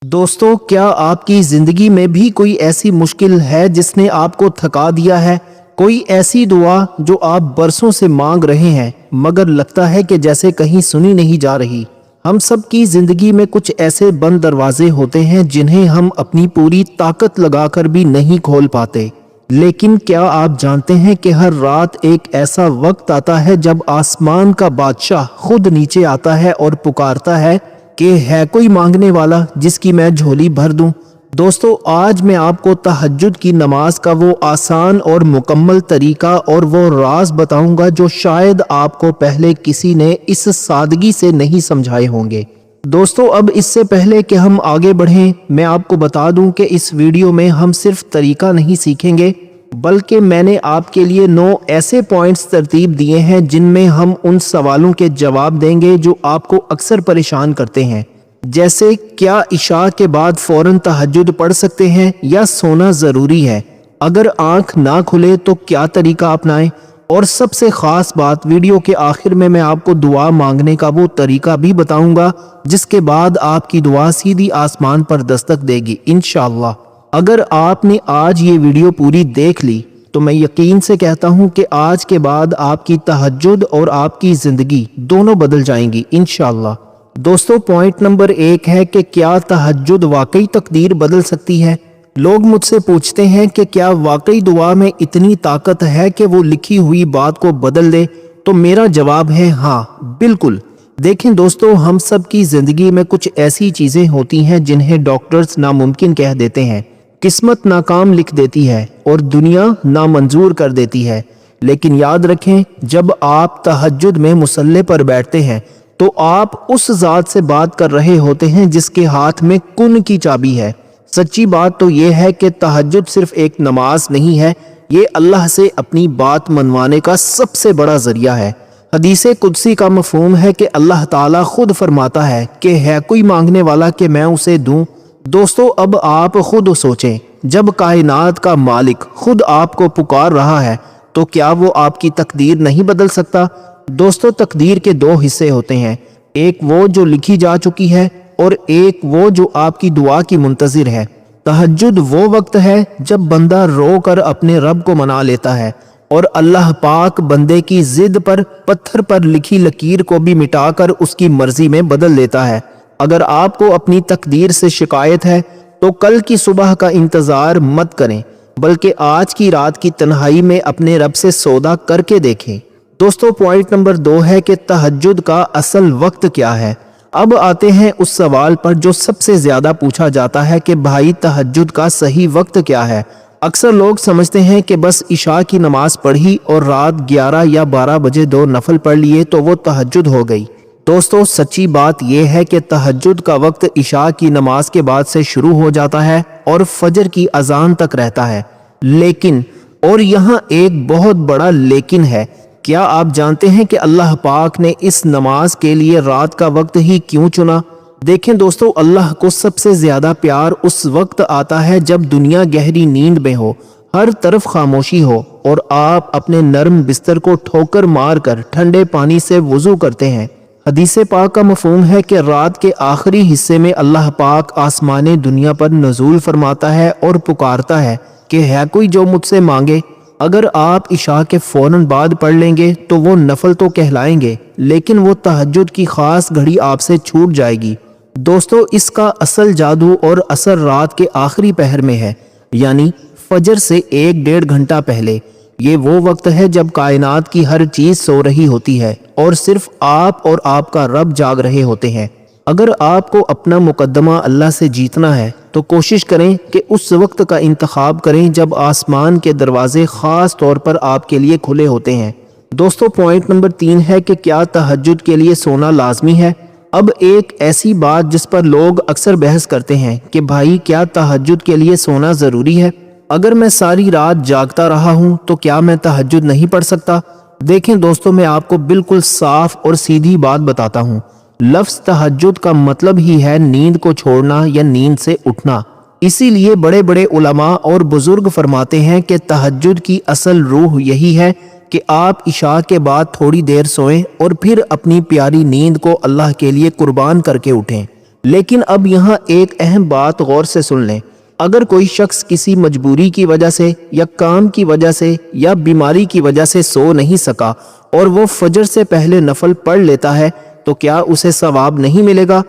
दोस्तों, क्या आपकी जिंदगी में भी कोई ऐसी मुश्किल है जिसने आपको थका दिया है? कोई ऐसी दुआ जो आप बरसों से मांग रहे हैं मगर लगता है कि जैसे कहीं सुनी नहीं जा रही। हम सब की जिंदगी में कुछ ऐसे बंद दरवाजे होते हैं जिन्हें हम अपनी पूरी ताकत लगाकर भी नहीं खोल पाते। लेकिन क्या आप जानते हैं कि हर रात एक ऐसा वक्त आता है जब आसमान का बादशाह खुद नीचे आता है और पुकारता है कि है कोई मांगने वाला जिसकी मैं झोली भर दूं। दोस्तों, आज मैं आपको तहज्जुद की नमाज का वो आसान और मुकम्मल तरीका और वो राज बताऊंगा जो शायद आपको पहले किसी ने इस सादगी से नहीं समझाए होंगे। दोस्तों, अब इससे पहले कि हम आगे बढ़ें, मैं आपको बता दूं कि इस वीडियो में हम सिर्फ तरीका नहीं सीखेंगे बल्कि मैंने आपके लिए 9 ऐसे पॉइंट्स तरतीब दिए हैं जिनमें हम उन सवालों के जवाब देंगे जो आपको अक्सर परेशान करते हैं, जैसे क्या इशा के बाद फौरन तहज्जुद पढ़ सकते हैं या सोना ज़रूरी है, अगर आंख ना खुले तो क्या तरीका अपनाएं, और सबसे ख़ास बात, वीडियो के आखिर में मैं आपको दुआ मांगने का वो तरीका भी बताऊंगा जिसके बाद आपकी दुआ सीधी आसमान पर दस्तक देगी इंशाअल्लाह। अगर आपने आज ये वीडियो पूरी देख ली तो मैं यकीन से कहता हूँ कि आज के बाद आपकी तहज्जुद और आपकी ज़िंदगी दोनों बदल जाएंगी इंशाअल्लाह। दोस्तों, पॉइंट नंबर 1 है कि क्या तहज्जुद वाकई तकदीर बदल सकती है? लोग मुझसे पूछते हैं कि क्या वाकई दुआ में इतनी ताकत है कि वो लिखी हुई बात को बदल दे? तो मेरा जवाब है हाँ, बिल्कुल। देखें दोस्तों, हम सब की ज़िंदगी में कुछ ऐसी चीज़ें होती हैं जिन्हें डॉक्टर्स नामुमकिन कह देते हैं, किस्मत नाकाम लिख देती है और दुनिया नामंजूर कर देती है। लेकिन याद रखें, जब आप तहज्जुद में मुसल्ले पर बैठते हैं तो आप उस ज़ात से बात कर रहे होते हैं जिसके हाथ में कुन की चाबी है। सच्ची बात तो ये है कि तहज्जुद सिर्फ एक नमाज नहीं है, ये अल्लाह से अपनी बात मनवाने का सबसे बड़ा जरिया है। हदीसे कुदसी का मफहूम है कि अल्लाह ताला खुद फरमाता है कि है कोई मांगने वाला कि मैं उसे दूं। दोस्तों, अब आप खुद सोचें, जब कायनात का मालिक खुद आपको पुकार रहा है तो क्या वो आपकी तकदीर नहीं बदल सकता? दोस्तों, तकदीर के 2 हिस्से होते हैं, एक वो जो लिखी जा चुकी है और एक वो जो आपकी दुआ की मुंतजिर है। तहज्जुद वो वक्त है जब बंदा रो कर अपने रब को मना लेता है और अल्लाह पाक बंदे की जिद पर पत्थर पर लिखी लकीर को भी मिटाकर उसकी मर्जी में बदल देता है। अगर आपको अपनी तकदीर से शिकायत है तो कल की सुबह का इंतजार मत करें, बल्कि आज की रात की तन्हाई में अपने रब से सौदा करके देखें। दोस्तों, पॉइंट नंबर 2 है कि तहज्जुद का असल वक्त क्या है। अब आते हैं उस सवाल पर जो सबसे ज्यादा पूछा जाता है कि भाई तहज्जुद का सही वक्त क्या है। अक्सर लोग समझते हैं कि बस इशा की नमाज पढ़ी और रात 11 या 12 बजे 2 नफल पढ़ लिए तो वो तहज्जुद हो गई। दोस्तों, सच्ची बात यह है कि तहज्जुद का वक्त इशा की नमाज के बाद से शुरू हो जाता है और फजर की अजान तक रहता है। लेकिन, और यहाँ एक बहुत बड़ा लेकिन है, क्या आप जानते हैं कि अल्लाह पाक ने इस नमाज के लिए रात का वक्त ही क्यों चुना? देखें दोस्तों, अल्लाह को सबसे ज्यादा प्यार उस वक्त आता है जब दुनिया गहरी नींद में हो, हर तरफ खामोशी हो और आप अपने नर्म बिस्तर को ठोकर मारकर ठंडे पानी से वुजू करते हैं। हदीसे पाक का मफहूम है कि रात के आखिरी हिस्से में अल्लाह पाक आसमाने दुनिया पर नजूल फरमाता है और पुकारता है कि है कोई जो मुझसे मांगे। अगर आप इशा के फौरन बाद पढ़ लेंगे तो वो नफल तो कहलाएंगे, लेकिन वो तहज्जुद की खास घड़ी आपसे छूट जाएगी। दोस्तों, इसका असल जादू और असर रात के आखिरी पहर में है, यानी फजर से 1-1.5 घंटा पहले। ये वो वक्त है जब कायनात की हर चीज सो रही होती है और सिर्फ आप और आपका रब जाग रहे होते हैं। अगर आपको अपना मुकद्दमा अल्लाह से जीतना है तो कोशिश करें कि उस वक्त का इंतखाब करें जब आसमान के दरवाजे खास तौर पर आपके लिए खुले होते हैं। दोस्तों, पॉइंट नंबर 3 है कि क्या तहज्जुद के लिए सोना लाजमी है? अब एक ऐसी बात जिस पर लोग अक्सर बहस करते हैं कि भाई क्या तहज्जुद के लिए सोना ज़रूरी है? अगर मैं सारी रात जागता रहा हूँ तो क्या मैं तहज्जुद नहीं पढ़ सकता? देखें दोस्तों, मैं आपको बिल्कुल साफ और सीधी बात बताता हूँ। लफ्ज़ तहज्जुद का मतलब ही है नींद को छोड़ना या नींद से उठना। इसीलिए बड़े बड़े उलमा और बुजुर्ग फरमाते हैं कि तहज्जुद की असल रूह यही है कि आप इशा के बाद थोड़ी देर सोएं और फिर अपनी प्यारी नींद को अल्लाह के लिए कुर्बान करके उठें। لیکن اب یہاں ایک اہم بات غور سے سن لیں۔ اگر کوئی شخص کسی مجبوری کی وجہ سے یا کام کی وجہ سے یا بیماری کی وجہ سے سو نہیں سکا اور وہ فجر سے پہلے نفل پڑھ لیتا ہے تو کیا اسے ثواب نہیں ملے گا؟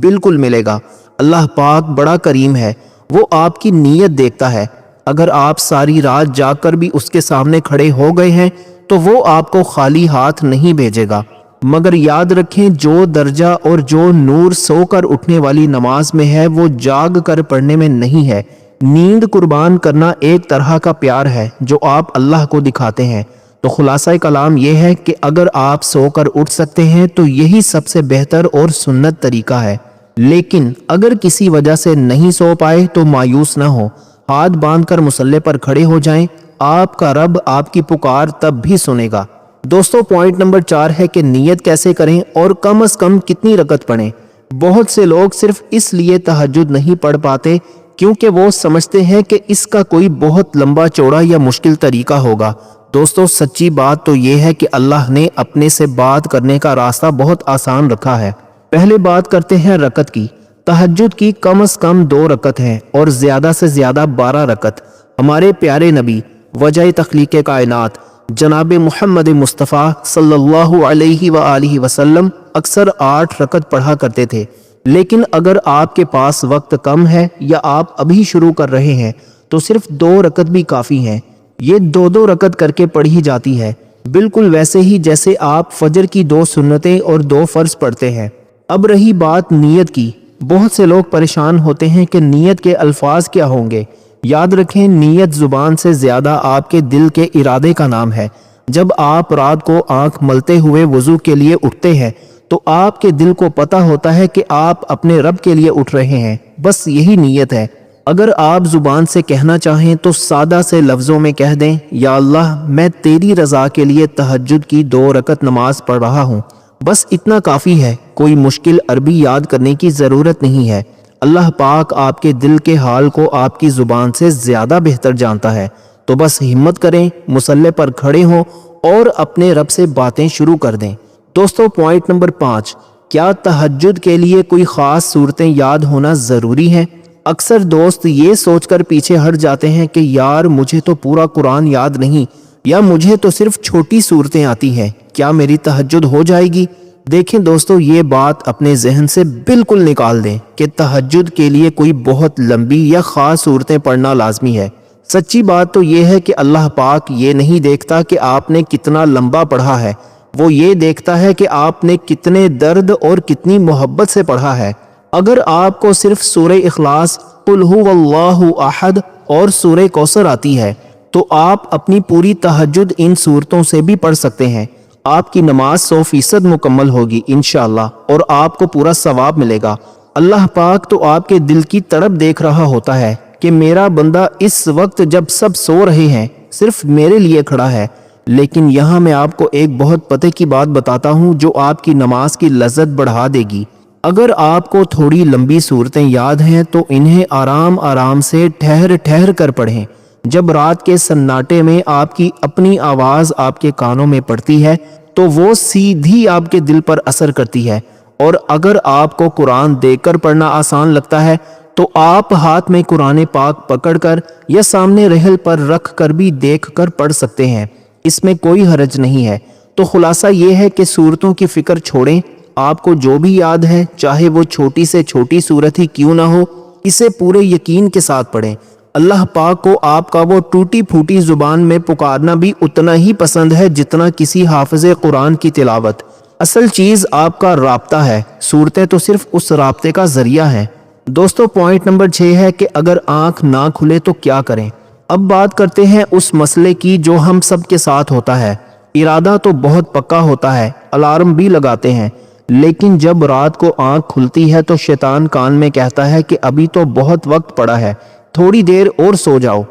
بالکل ملے گا۔ اللہ پاک بڑا کریم ہے، وہ آپ کی نیت دیکھتا ہے۔ اگر آپ ساری رات جاگ کر بھی اس کے سامنے کھڑے ہو گئے ہیں تو وہ آپ کو خالی ہاتھ نہیں بھیجے گا، مگر یاد رکھیں جو درجہ اور جو نور سو کر اٹھنے والی نماز میں ہے وہ جاگ کر پڑھنے میں نہیں ہے۔ نیند قربان کرنا ایک طرح کا پیار ہے جو آپ اللہ کو دکھاتے ہیں۔ تو خلاصہ کلام یہ ہے کہ اگر آپ سو کر اٹھ سکتے ہیں تو یہی سب سے بہتر اور سنت طریقہ ہے، لیکن اگر کسی وجہ سے نہیں سو پائے تو مایوس نہ ہو، ہاتھ باندھ کر مصلی پر کھڑے ہو جائیں، آپ کا رب آپ کی پکار تب بھی سنے گا۔ دوستو پوائنٹ نمبر 4 ہے کہ نیت کیسے کریں اور کم از کم کتنی رکعت پڑھیں۔ بہت سے لوگ صرف اس لیے تہجد نہیں پڑھ پاتے کیونکہ وہ سمجھتے ہیں کہ اس کا کوئی بہت لمبا چوڑا یا مشکل طریقہ ہوگا۔ دوستو سچی بات تو یہ ہے کہ اللہ نے اپنے سے بات کرنے کا راستہ بہت آسان رکھا ہے۔ پہلے بات کرتے ہیں رکعت کی۔ تہجد کی کم از کم 2 رکعت ہیں اور زیادہ سے زیادہ 12 رکعت۔ ہمارے پیارے نبی وجہ تخلیق کائنات جناب محمد مصطفیٰ صلی اللہ علیہ وآلہ وسلم اکثر 8 رکعت پڑھا کرتے تھے، لیکن اگر آپ کے پاس وقت کم ہے یا آپ ابھی شروع کر رہے ہیں تو صرف 2 رکعت بھی کافی ہیں۔ یہ 2 رکعت کر کے پڑھی جاتی ہے، بالکل ویسے ہی جیسے آپ فجر کی 2 سنتیں اور 2 فرض پڑھتے ہیں۔ اب رہی بات نیت کی، بہت سے لوگ پریشان ہوتے ہیں کہ نیت کے الفاظ کیا ہوں گے۔ یاد رکھیں نیت زبان سے زیادہ آپ کے دل کے ارادے کا نام ہے۔ جب آپ رات کو آنکھ ملتے ہوئے وضو کے لیے اٹھتے ہیں تو آپ کے دل کو پتہ ہوتا ہے کہ آپ اپنے رب کے لیے اٹھ رہے ہیں، بس یہی نیت ہے۔ اگر آپ زبان سے کہنا چاہیں تو سادہ سے لفظوں میں کہہ دیں، یا اللہ میں تیری رضا کے لیے تہجد کی 2 رکعت نماز پڑھ رہا ہوں، بس اتنا کافی ہے، کوئی مشکل عربی یاد کرنے کی ضرورت نہیں ہے۔ اللہ پاک آپ کے دل کے حال کو آپ کی زبان سے زیادہ بہتر جانتا ہے۔ تو بس ہمت کریں، مصلی پر کھڑے ہوں اور اپنے رب سے باتیں شروع کر دیں۔ دوستو پوائنٹ نمبر 5، کیا تہجد کے لیے کوئی خاص صورتیں یاد ہونا ضروری ہیں؟ اکثر دوست یہ سوچ کر پیچھے ہٹ جاتے ہیں کہ یار مجھے تو پورا قرآن یاد نہیں، یا مجھے تو صرف چھوٹی صورتیں آتی ہیں، کیا میری تہجد ہو جائے گی؟ دیکھیں دوستو یہ بات اپنے ذہن سے بالکل نکال دیں کہ تہجد کے لیے کوئی بہت لمبی یا خاص صورتیں پڑھنا لازمی ہے۔ سچی بات تو یہ ہے کہ اللہ پاک یہ نہیں دیکھتا کہ آپ نے کتنا لمبا پڑھا ہے، وہ یہ دیکھتا ہے کہ آپ نے کتنے درد اور کتنی محبت سے پڑھا ہے۔ اگر آپ کو صرف سورہ اخلاص، قل هو اللہ احد اور سورہ کوثر آتی ہے تو آپ اپنی پوری تہجد ان صورتوں سے بھی پڑھ سکتے ہیں۔ آپ کی نماز 100% مکمل ہوگی انشاءاللہ اور آپ کو پورا ثواب ملے گا۔ اللہ پاک تو آپ کے دل کی تڑپ دیکھ رہا ہوتا ہے کہ میرا بندہ اس وقت جب سب سو رہے ہیں صرف میرے لیے کھڑا ہے۔ لیکن یہاں میں آپ کو ایک بہت پتے کی بات بتاتا ہوں جو آپ کی نماز کی لذت بڑھا دے گی۔ اگر آپ کو تھوڑی لمبی صورتیں یاد ہیں تو انہیں آرام آرام سے ٹھہر کر پڑھیں۔ جب رات کے سناٹے میں آپ کی اپنی آواز آپ کے کانوں میں پڑتی ہے تو وہ سیدھی آپ کے دل پر اثر کرتی ہے، اور اگر آپ کو قرآن دیکھ کر پڑھنا آسان لگتا ہے تو آپ ہاتھ میں قرآن پاک پکڑ کر یا سامنے رحل پر رکھ کر بھی دیکھ کر پڑھ سکتے ہیں، اس میں کوئی حرج نہیں ہے۔ تو خلاصہ یہ ہے کہ صورتوں کی فکر چھوڑیں، آپ کو جو بھی یاد ہے چاہے وہ چھوٹی سے چھوٹی صورت ہی کیوں نہ ہو، اسے پورے یقین کے ساتھ پڑھیں۔ اللہ پاک کو آپ کا وہ ٹوٹی پھوٹی زبان میں پکارنا بھی اتنا ہی پسند ہے جتنا کسی حافظ قرآن کی تلاوت۔ اصل چیز آپ کا رابطہ ہے، صورتیں تو صرف اس رابطے کا ذریعہ ہیں۔ دوستو پوائنٹ نمبر 6 ہے کہ اگر آنکھ نہ کھلے تو کیا کریں۔ اب بات کرتے ہیں اس مسئلے کی جو ہم سب کے ساتھ ہوتا ہے۔ ارادہ تو بہت پکا ہوتا ہے، الارم بھی لگاتے ہیں، لیکن جب رات کو آنکھ کھلتی ہے تو شیطان کان میں کہتا ہے کہ ابھی تو بہت وقت پڑا ہے، تھوڑی دیر اور سو جاؤ،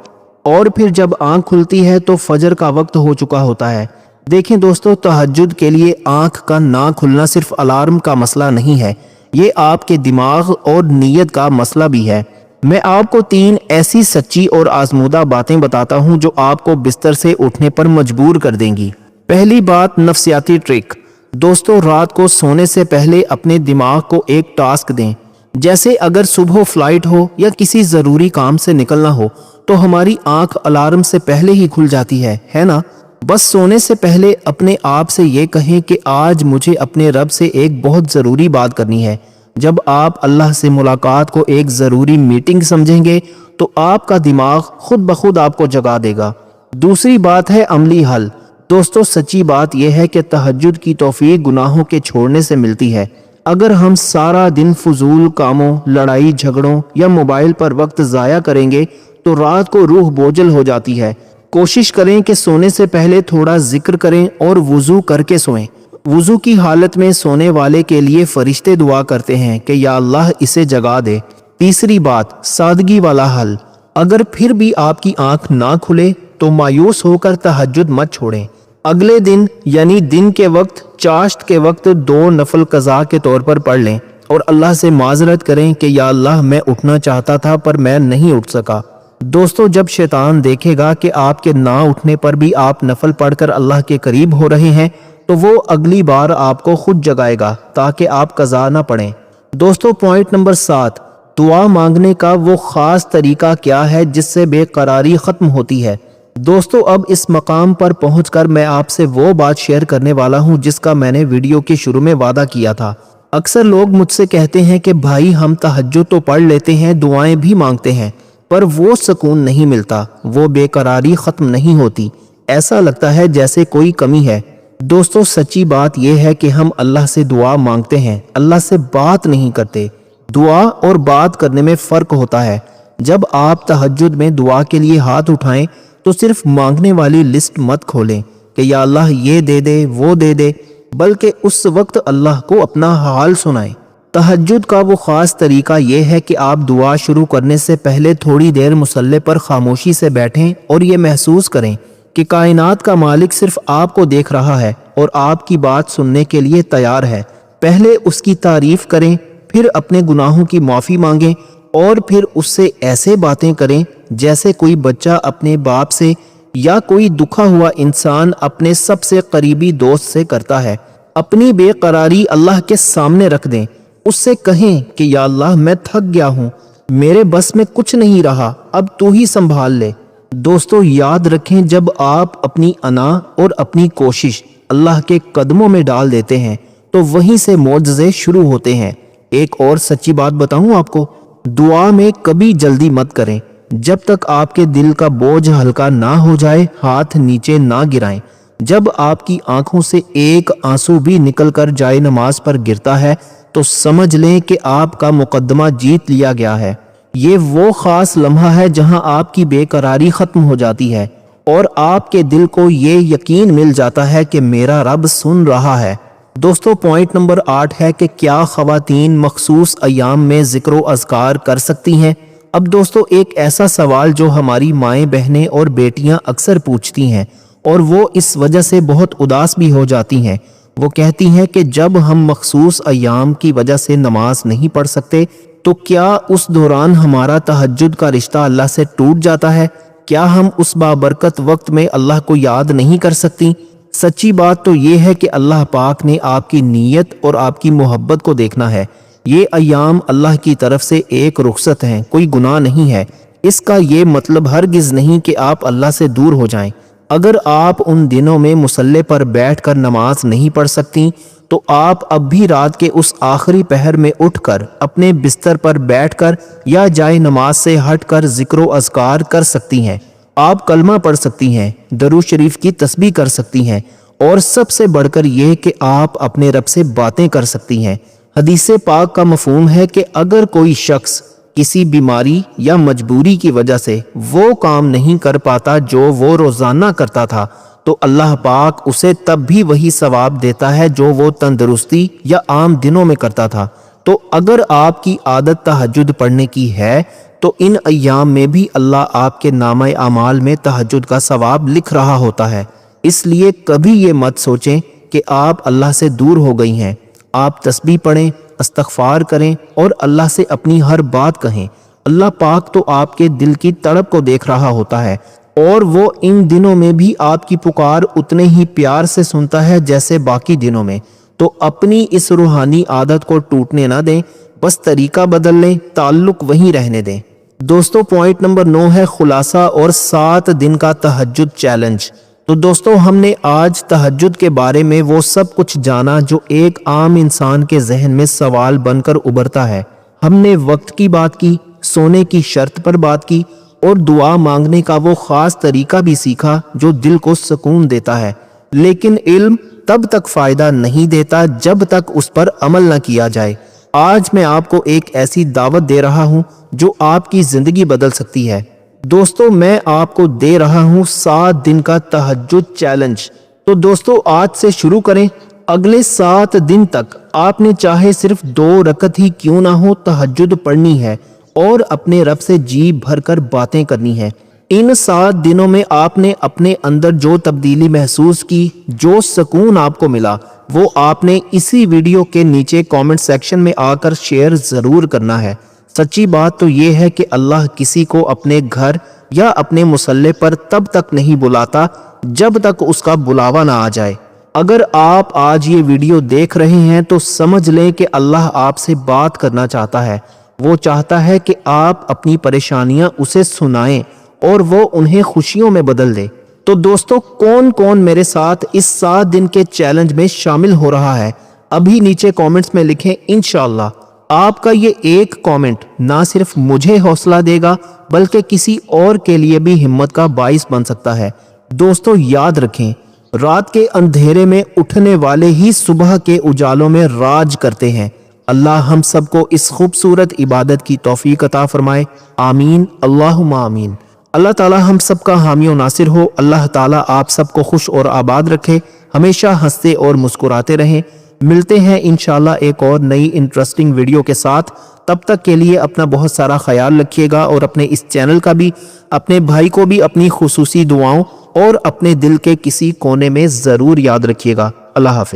اور پھر جب آنکھ کھلتی ہے تو فجر کا وقت ہو چکا ہوتا ہے۔ دیکھیں دوستو تہجد کے لیے آنکھ کا نہ کھلنا صرف الارم کا مسئلہ نہیں ہے، یہ آپ کے دماغ اور نیت کا مسئلہ بھی ہے۔ میں آپ کو 3 ایسی سچی اور آزمودہ باتیں بتاتا ہوں جو آپ کو بستر سے اٹھنے پر مجبور کر دیں گی۔ پہلی بات نفسیاتی ٹرک۔ دوستو رات کو سونے سے پہلے اپنے دماغ کو ایک ٹاسک دیں، जैसे अगर सुबह फ्लाइट हो या किसी ज़रूरी काम से निकलना हो तो हमारी आंख अलार्म से पहले ही खुल जाती है ना। बस सोने से पहले अपने आप से ये कहें कि आज मुझे अपने रब से एक बहुत ज़रूरी बात करनी है। जब आप अल्लाह से मुलाकात को एक ज़रूरी मीटिंग समझेंगे तो आपका दिमाग खुद ब खुद आपको जगा देगा। दूसरी बात है अमली हल। दोस्तों, सच्ची बात यह है कि तहज्जुद की तौफीक गुनाहों के छोड़ने से मिलती है। अगर हम सारा दिन फजूल कामों, लड़ाई झगड़ों या मोबाइल पर वक्त ज़ाया करेंगे तो रात को रूह बोझल हो जाती है। कोशिश करें कि सोने से पहले थोड़ा जिक्र करें और वुज़ू करके सोएं। वुज़ू की हालत में सोने वाले के लिए फरिश्ते दुआ करते हैं कि या अल्लाह इसे जगा दे। तीसरी बात, सादगी वाला हल। अगर फिर भी आपकी आंख ना खुले तो मायूस होकर तहज्जुद मत छोड़ें। अगले दिन यानी दिन के वक्त, चाश्त के वक्त 2 नफल कज़ा के तौर पर पढ़ लें और अल्लाह से माजरत करें कि या अल्लाह मैं उठना चाहता था पर मैं नहीं उठ सका। दोस्तों, जब शैतान देखेगा कि आपके ना उठने पर भी आप नफल पढ़कर अल्लाह के करीब हो रहे हैं तो वो अगली बार आपको खुद जगाएगा ताकि आप कज़ा ना पढ़ें। दोस्तों, पॉइंट नंबर 7, दुआ मांगने का वो ख़ास तरीका क्या है जिससे बेकरारी ख़त्म होती है। दोस्तों, अब इस मकाम पर पहुंचकर मैं आपसे वो बात शेयर करने वाला हूं जिसका मैंने वीडियो के शुरू में वादा किया था। अक्सर लोग मुझसे कहते हैं कि भाई हम तहज्जुद तो पढ़ लेते हैं, दुआएं भी मांगते हैं, पर वो सुकून नहीं मिलता, वो बेकरारी ख़त्म नहीं होती, ऐसा लगता है जैसे कोई कमी है। दोस्तों, सच्ची बात यह है कि हम अल्लाह से दुआ मांगते हैं, अल्लाह से बात नहीं करते। दुआ और बात करने में फ़र्क होता है। जब आप तहज्जुद में दुआ के लिए हाथ उठाएं तो सिर्फ मांगने वाली लिस्ट मत खोलें कि या अल्लाह ये दे दे वो दे दे, बल्कि उस वक्त अल्लाह को अपना हाल सुनाएं। तहज्जुद का वो ख़ास तरीका ये है कि आप दुआ शुरू करने से पहले थोड़ी देर मुसल्ले पर खामोशी से बैठें और ये महसूस करें कि कायनात का मालिक सिर्फ आपको देख रहा है और आपकी बात सुनने के लिए तैयार है। पहले उसकी तारीफ करें, फिर अपने गुनाहों की माफ़ी मांगें और फिर उससे ऐसे बातें करें जैसे कोई बच्चा अपने बाप से या कोई दुखा हुआ इंसान अपने सबसे करीबी दोस्त से करता है। अपनी बेकरारी अल्लाह के सामने रख दें, उससे कहें कि या अल्लाह मैं थक गया हूँ, मेरे बस में कुछ नहीं रहा, अब तू ही संभाल ले। दोस्तों, याद रखें जब आप अपनी अना और अपनी कोशिश अल्लाह के कदमों में डाल देते हैं तो वहीं से मोजज़े शुरू होते हैं। एक और सच्ची बात बताऊं आपको, दुआ में कभी जल्दी मत करें। जब तक आपके दिल का बोझ हल्का ना हो जाए हाथ नीचे ना गिराएं। जब आपकी आंखों से एक आंसू भी निकलकर जाए नमाज पर गिरता है तो समझ लें कि आपका मुकद्दमा जीत लिया गया है। ये वो खास लम्हा है जहां आपकी बेकरारी खत्म हो जाती है और आपके दिल को ये यकीन मिल जाता है कि मेरा रब सुन रहा है। दोस्तों, पॉइंट नंबर 8 है कि क्या ख़वातीन मखसूस अयाम में ज़िक्र अज़कार कर सकती हैं। अब दोस्तों, एक ऐसा सवाल जो हमारी माएँ, बहनें और बेटियां अक्सर पूछती हैं और वो इस वजह से बहुत उदास भी हो जाती हैं। वो कहती हैं कि जब हम मखसूस अयाम की वजह से नमाज नहीं पढ़ सकते तो क्या उस दौरान हमारा तहज्जुद का रिश्ता अल्लाह से टूट जाता है? क्या हम उस बाबरकत वक्त में अल्लाह को याद नहीं कर सकती? सच्ची बात तो ये है कि अल्लाह पाक ने आपकी नीयत और आपकी मोहब्बत को देखना है। ये अयाम अल्लाह की तरफ से एक रुखसत हैं, कोई गुनाह नहीं है। इसका ये मतलब हरगिज़ नहीं कि आप अल्लाह से दूर हो जाएं। अगर आप उन दिनों में मुसल्ले पर बैठकर नमाज नहीं पढ़ सकती तो आप अब भी रात के उस आखिरी पहर में उठकर अपने बिस्तर पर बैठकर या जाए नमाज से हटकर ज़िक्र अज़कार कर सकती हैं। आप कलमा पढ़ सकती हैं, दरूद शरीफ की तस्बीह कर सकती हैं और सबसे बढ़कर यह कि आप अपने रब से बातें कर सकती हैं। हदीस पाक का मफहूम है कि अगर कोई शख्स किसी बीमारी या मजबूरी की वजह से वो काम नहीं कर पाता जो वो रोज़ाना करता था तो अल्लाह पाक उसे तब भी वही सवाब देता है जो वो तंदुरुस्ती या आम दिनों में करता था। तो अगर आपकी आदत तहज्जुद पढ़ने की है तो इन अय्याम में भी अल्लाह आपके नामे अमाल में तहज्जुद का सवाब लिख रहा होता है। इसलिए कभी ये मत सोचें कि आप अल्लाह से दूर हो गई हैं। आप तस्बीह पढ़ें, इस्तग़फ़ार करें और अल्लाह से अपनी हर बात कहें। अल्लाह पाक तो आपके दिल की तड़प को देख रहा होता है और वो इन दिनों में भी आपकी पुकार उतने ही प्यार से सुनता है जैसे बाकी दिनों में। तो अपनी इस रूहानी आदत को टूटने ना दें بس طریقہ بدل لیں، تعلق وہیں رہنے دیں۔ دوستو پوائنٹ نمبر 9 ہے خلاصہ اور 7 دن کا تہجد چیلنج۔ تو دوستو ہم نے آج تہجد کے بارے میں وہ سب کچھ جانا جو ایک عام انسان کے ذہن میں سوال بن کر ابھرتا ہے۔ ہم نے وقت کی بات کی، سونے کی شرط پر بات کی اور دعا مانگنے کا وہ خاص طریقہ بھی سیکھا جو دل کو سکون دیتا ہے۔ لیکن علم تب تک فائدہ نہیں دیتا جب تک اس پر عمل نہ کیا جائے۔ آج میں آپ کو ایک ایسی دعوت دے رہا ہوں جو آپ کی زندگی بدل سکتی ہے۔ دوستو میں آپ کو دے رہا ہوں 7 دن کا تہجد چیلنج۔ تو دوستو آج سے شروع کریں۔ اگلے 7 دن تک آپ نے چاہے صرف 2 رکعت ہی کیوں نہ ہو تہجد پڑھنی ہے اور اپنے رب سے جی بھر کر باتیں کرنی ہیں۔ ان 7 دنوں میں آپ نے اپنے اندر جو تبدیلی محسوس کی، جو سکون آپ کو ملا، وہ آپ نے اسی ویڈیو کے نیچے کامنٹ سیکشن میں آ کر شیئر ضرور کرنا ہے۔ سچی بات تو یہ ہے کہ اللہ کسی کو اپنے گھر یا اپنے مصلی پر تب تک نہیں بلاتا جب تک اس کا بلاوا نہ آ جائے۔ اگر آپ آج یہ ویڈیو دیکھ رہے ہیں تو سمجھ لیں کہ اللہ آپ سے بات کرنا چاہتا ہے۔ وہ چاہتا ہے کہ آپ اپنی پریشانیاں اسے سنائیں اور وہ انہیں خوشیوں میں بدل دے۔ تو دوستو کون کون میرے ساتھ اس 7 دن کے چیلنج میں شامل ہو رہا ہے؟ ابھی نیچے کامنٹس میں لکھیں۔ انشاءاللہ آپ کا یہ ایک کامنٹ نہ صرف مجھے حوصلہ دے گا بلکہ کسی اور کے لیے بھی ہمت کا باعث بن سکتا ہے۔ دوستو یاد رکھیں، رات کے اندھیرے میں اٹھنے والے ہی صبح کے اجالوں میں راج کرتے ہیں۔ اللہ ہم سب کو اس خوبصورت عبادت کی توفیق عطا فرمائے، آمین اللہم آمین۔ اللہ تعالی ہم سب کا حامی و ناصر ہو۔ اللہ تعالی آپ سب کو خوش اور آباد رکھے، ہمیشہ ہنستے اور مسکراتے رہیں۔ ملتے ہیں انشاءاللہ ایک اور نئی انٹرسٹنگ ویڈیو کے ساتھ۔ تب تک کے لیے اپنا بہت سارا خیال رکھیے گا اور اپنے اس چینل کا بھی، اپنے بھائی کو بھی اپنی خصوصی دعاؤں اور اپنے دل کے کسی کونے میں ضرور یاد رکھیے گا۔ اللہ حافظ۔